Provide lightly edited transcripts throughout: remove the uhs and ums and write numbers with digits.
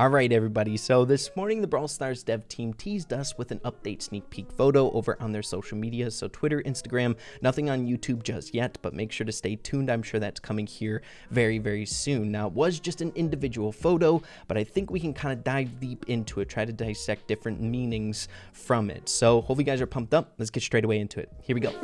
Alright everybody, so this morning the Brawl Stars dev team teased us with an update sneak peek photo over on their social media, so Twitter, Instagram, nothing on YouTube just yet, but make sure to stay tuned. I'm sure that's coming here very soon. Now, it was just an individual photo, but I think we can kind of dive deep into it, try to dissect different meanings from it. So hopefully you guys are pumped up. Let's get straight away into it. Here we go.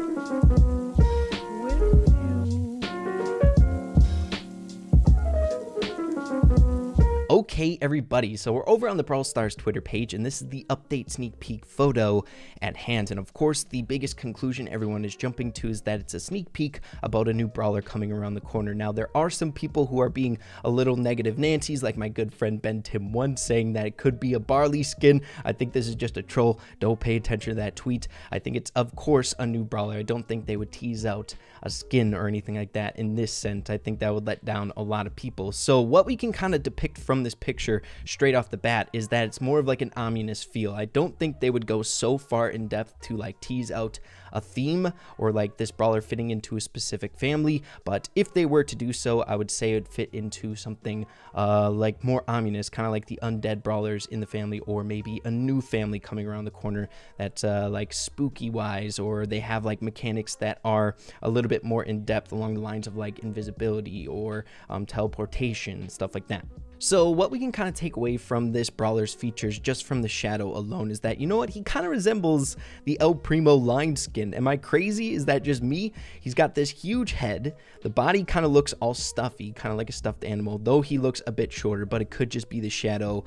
Okay, everybody, so we're over on the Brawl Stars Twitter page, and this is the update sneak peek photo at hand. And of course, the biggest conclusion everyone is jumping to is that it's a sneak peek about a new brawler coming around the corner. Now, there are some people who are being a little negative Nancy's, like my good friend Ben Tim 1, saying that it could be a Barley skin. I think this is just a troll. Don't pay attention to that tweet. I think it's, of course, a new brawler. I don't think they would tease out a skin or anything like that in this sense. I think that would let down a lot of people. So what we can kind of depict from this picture straight off the bat is that it's more of like an ominous feel. I don't think they would go so far in depth to like tease out a theme or like this brawler fitting into a specific family, but if they were to do so, I would say it would fit into something like more ominous, kind of like the undead brawlers in the family, or maybe a new family coming around the corner that's like spooky wise, or they have like mechanics that are a little bit more in depth along the lines of like invisibility or teleportation, stuff like that. So what we can kind of take away from this brawler's features just from the shadow alone is that, you know what, he kind of resembles the El Primo line skin. Am I crazy? Is that just me? He's got this huge head. The body kind of looks all stuffy, kind of like a stuffed animal, though he looks a bit shorter, but it could just be the shadow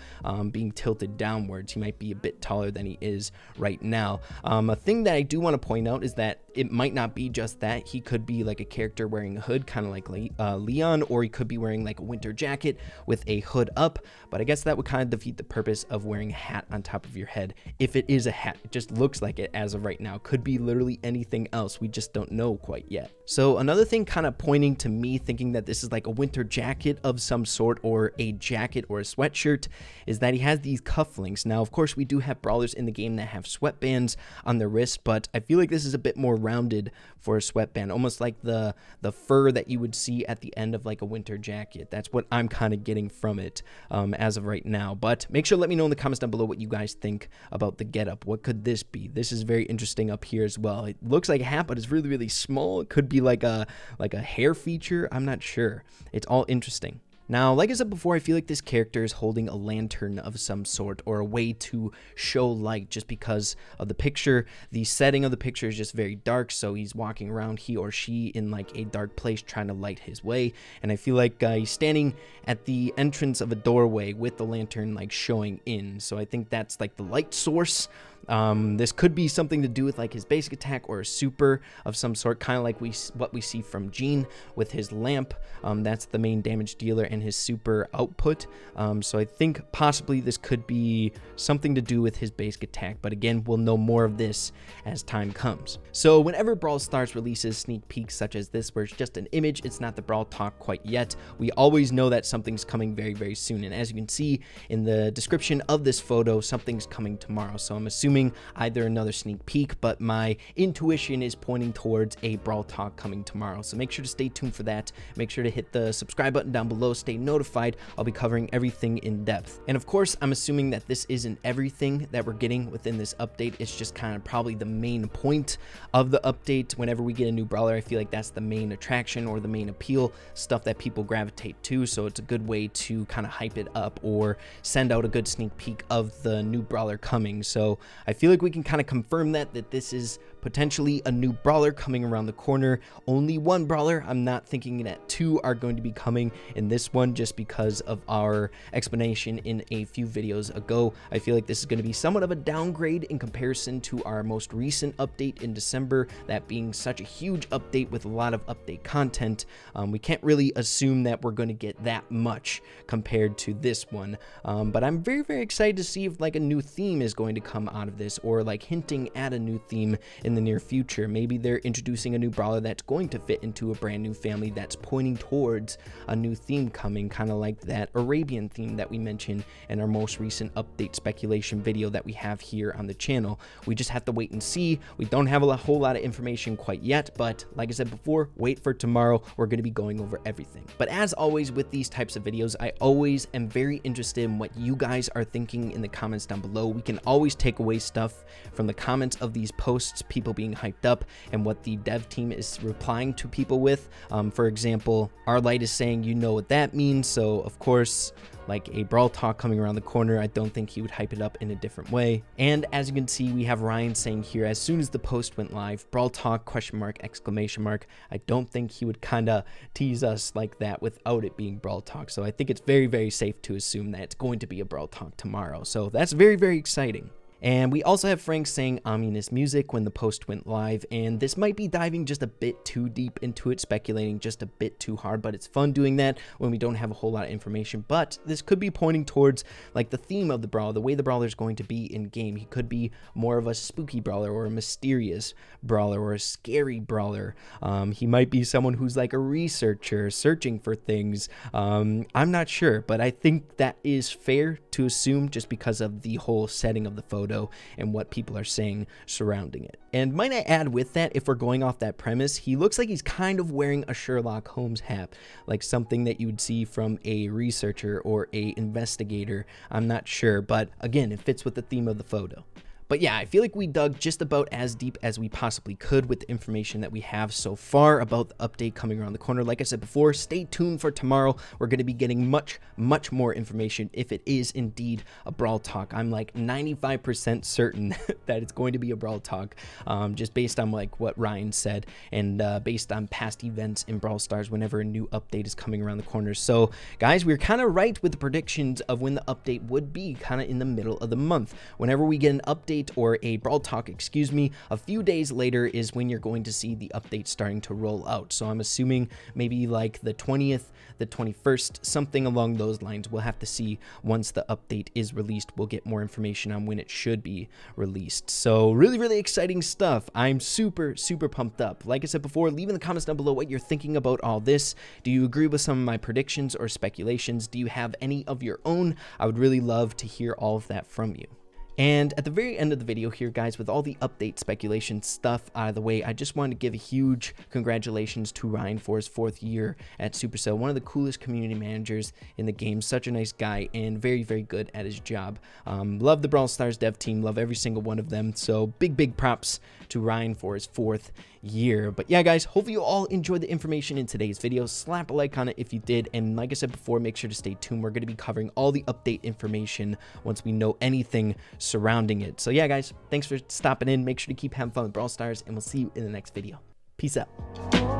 being tilted downwards. He might be a bit taller than he is right now. A thing that I do want to point out is that it might not be just that. He could be like a character wearing a hood, kind of like Leon, or he could be wearing like a winter jacket with a hood up, but I guess that would kind of defeat the purpose of wearing a hat on top of your head. If it is a hat, it just looks like it as of right now. Could be literally anything else. We just don't know quite yet. So another thing kind of pointing to me thinking that this is like a winter jacket of some sort, or a jacket or a sweatshirt, is that he has these cufflinks. Now, of course, we do have brawlers in the game that have sweatbands on their wrists, but I feel like this is a bit more rounded for a sweatband, almost like the fur that you would see at the end of like a winter jacket. That's what I'm kind of getting from it as of right now. But make sure to let me know in the comments down below what you guys think about the getup. What could this be? This is very interesting up here as well. It looks like a hat, but it's really small. It could be like a hair feature. I'm not sure. It's all interesting. Now, like I said before, I feel like this character is holding a lantern of some sort, or a way to show light, just because of the picture. The setting of the picture is just very dark, so he's walking around, he or she, in like a dark place trying to light his way. And I feel like he's standing at the entrance of a doorway with the lantern like showing in. So I think that's like the light source. This could be something to do with like his basic attack or a super of some sort, kind of like what we see from Gene with his lamp. That's the main damage dealer and his super output. So I think possibly this could be something to do with his basic attack, but again, we'll know more of this as time comes. So whenever Brawl Stars releases sneak peeks such as this, where it's just an image, it's not the Brawl talk quite yet, we always know that something's coming very soon. And as you can see in the description of this photo, something's coming tomorrow. So I'm assuming either another sneak peek, but my intuition is pointing towards a Brawl talk coming tomorrow. So make sure to stay tuned for that. Make sure to hit the subscribe button down below, stay notified. I'll be covering everything in depth. And of course, I'm assuming that this isn't everything that we're getting within this update. It's just kind of probably the main point of the update. Whenever we get a new brawler, I feel like that's the main attraction or the main appeal, stuff that people gravitate to. So it's a good way to kind of hype it up or send out a good sneak peek of the new brawler coming. So I feel like we can kind of confirm that this is potentially a new brawler coming around the corner. Only one brawler. I'm not thinking that two are going to be coming in this one, just because of our explanation in a few videos ago. I feel like this is going to be somewhat of a downgrade in comparison to our most recent update in December, that being such a huge update with a lot of update content. We can't really assume that we're going to get that much compared to this one, but I'm very excited to see if like a new theme is going to come out of this, or like hinting at a new theme in the near future. Maybe they're introducing a new brawler that's going to fit into a brand new family that's pointing towards a new theme coming, kind of like that Arabian theme that we mentioned in our most recent update speculation video that we have here on the channel. We just have to wait and see. We don't have a whole lot of information quite yet, but like I said before, wait for tomorrow. We're going to be going over everything. But as always with these types of videos, I always am very interested in what you guys are thinking in the comments down below. We can always take away stuff from the comments of these posts, people being hyped up, and what the dev team is replying to people with. For example, our light is saying, you know what that means. So of course, like a Brawl talk coming around the corner, I don't think he would hype it up in a different way. And as you can see, we have Ryan saying here, as soon as the post went live, Brawl talk, question mark, exclamation mark. I don't think he would kind of tease us like that without it being Brawl talk. So I think it's very, very safe to assume that it's going to be a Brawl talk tomorrow. So that's very, very exciting. And we also have Frank saying ominous music when the post went live, and this might be diving just a bit too deep into it, speculating just a bit too hard, but it's fun doing that when we don't have a whole lot of information. But this could be pointing towards like the theme of the Brawl, the way the Brawler is going to be in game. He could be more of a spooky Brawler or a mysterious Brawler or a scary Brawler. He might be someone who's like a researcher searching for things. I'm not sure, but I think that is fair to assume just because of the whole setting of the photo and what people are saying surrounding it. And might I add with that, if we're going off that premise, he looks like he's kind of wearing a Sherlock Holmes hat, like something that you would see from a researcher or a investigator. I'm not sure, but again, it fits with the theme of the photo. But yeah, I feel like we dug just about as deep as we possibly could with the information that we have so far about the update coming around the corner. Like I said before, stay tuned for tomorrow. We're going to be getting much more information if it is indeed a Brawl talk. I'm like 95% certain that it's going to be a Brawl talk, just based on like what Ryan said and based on past events in Brawl Stars whenever a new update is coming around the corner. So guys, we're kind of right with the predictions of when the update would be, kind of in the middle of the month. Whenever we get an update or a Brawl talk, excuse me, a few days later is when you're going to see the update starting to roll out. So I'm assuming maybe like the 20th, the 21st, something along those lines. We'll have to see once the update is released. We'll get more information on when it should be released. So really exciting stuff. I'm super pumped up. Like I said before, leave in the comments down below what you're thinking about all this. Do you agree with some of my predictions or speculations? Do you have any of your own? I would really love to hear all of that from you. And at the very end of the video here, guys, with all the update speculation stuff out of the way, I just wanted to give a huge congratulations to Ryan for his 4th year at Supercell. One of the coolest community managers in the game. Such a nice guy and very good at his job. Love the Brawl Stars dev team. Love every single one of them. So big props to Ryan for his 4th year. But yeah, guys, hopefully you all enjoyed the information in today's video. Slap a like on it if you did. And like I said before, make sure to stay tuned. We're going to be covering all the update information once we know anything surrounding it. So yeah, guys, thanks for stopping in. Make sure to keep having fun with Brawl Stars, and we'll see you in the next video. Peace out.